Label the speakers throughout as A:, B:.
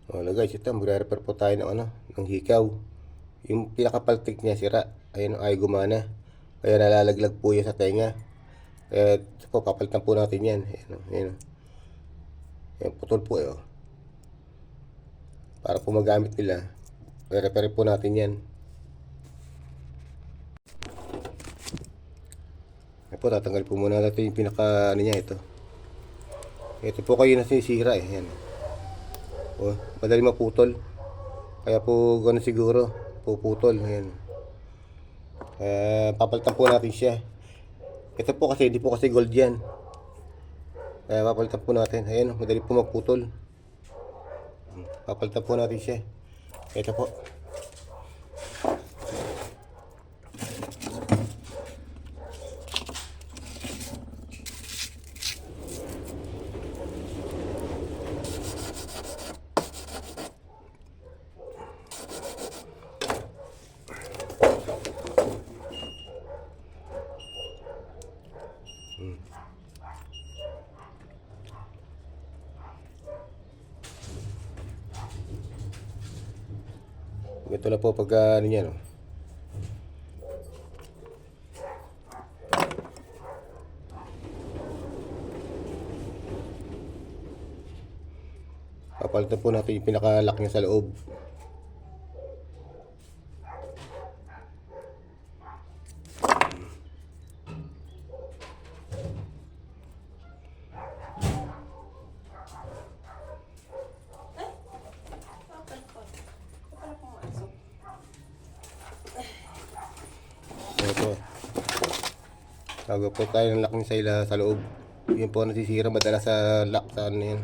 A: Wala guys, ito magre-repair po tayo ng ng hikaw. Yung pinakapaltik niya sira. Ayun, ay gumana. Kaya nalalaglag po yun sa tenga. Kaya ito po, papalitan po natin yan. Ayan. Ayan, putol po eh. Para po magamit nila. Re-repair po natin yan. Ayan po, tatanggal po muna natin yung pinaka niya ito. Ito po kayo nasisira eh. Ayan. Madali maputol. Kaya po gano'n siguro. Puputol. Ayan. Papalitan po natin siya. Ito po kasi hindi po kasi gold yan. Kaya papalitan po natin. Ayan, madali po magputol. Papalitan po natin siya. Ito po. Ito na po pag ano niya, no? Papalitan po natin yung pinaka-lock niya sa loob. Ito. Tago po tayo ng lock niya sa loob. Yun po nasisira madalas sa lock sa ano yan.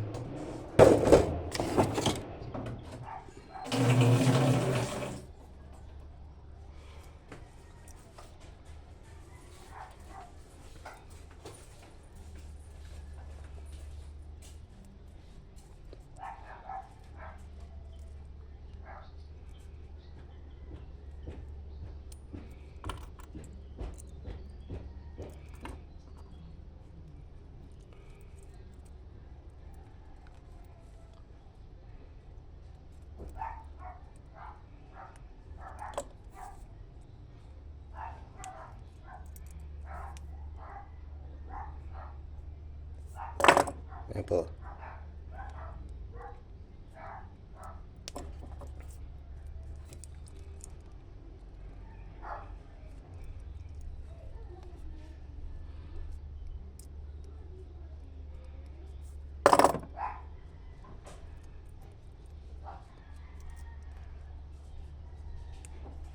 A: Ayan po.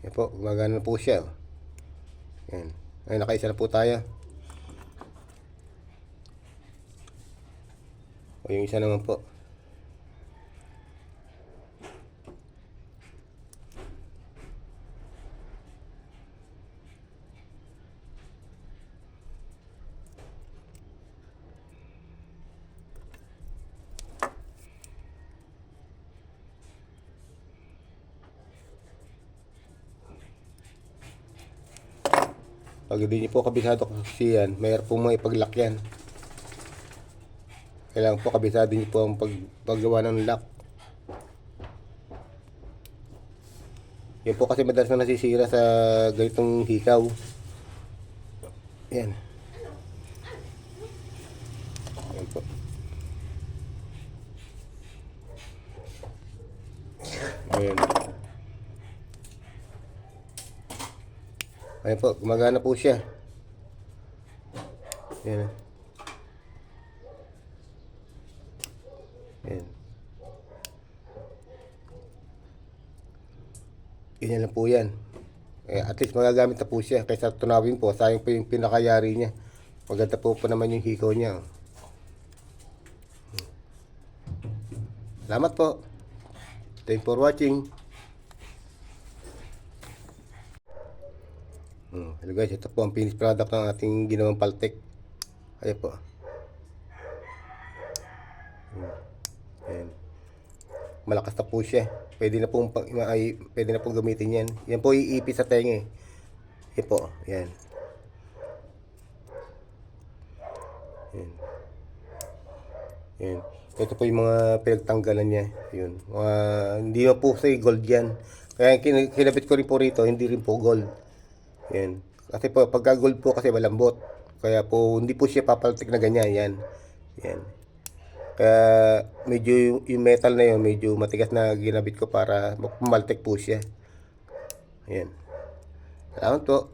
A: Ayan po, gumagana na po siya. Ayan. Ay, nakaisa na po tayo. O yung isa naman po. Pag hindi niyo po kabisado kasi yan, mayroon pong mga ipag-lock yan. Kailangan po kabisado niyo po ang paggawa ng lock. Yan po kasi madalas na nasisira sa ganitong hikaw. Yan. Yan po. Ayan. Ayan po, gumagana po siya. Ayan. Ayan. Ganyan lang po yan. At least magagamit na po siya. Kaysa tunawin po, sayang po yung pinakayari niya. Maganda po naman yung hikaw niya. Salamat po. Thanks for watching. Hello guys, ito po ang finished product ng ating ginawang paltek. Ayan po. Ayan. Malakas na po siya. Pwede na pong gamitin yan. Yan po iipit sa tenga eh. Ayan po. Ayan. Ayan. Ayan. Ito po yung mga pinagtanggalan niya. Yun. Hindi na po sa gold yan. Kaya kinabit ko rin po rito, hindi rin po gold. Yan. Kasi po, pagka gold po kasi malambot. Kaya po, hindi po siya papaltik na ganyan. Yan. Yan. Kaya medyo yung metal na yun, medyo matigas na ginabit ko para pumaltik po siya. Yan. Salamat po.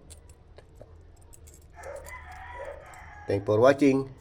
A: Thanks for watching.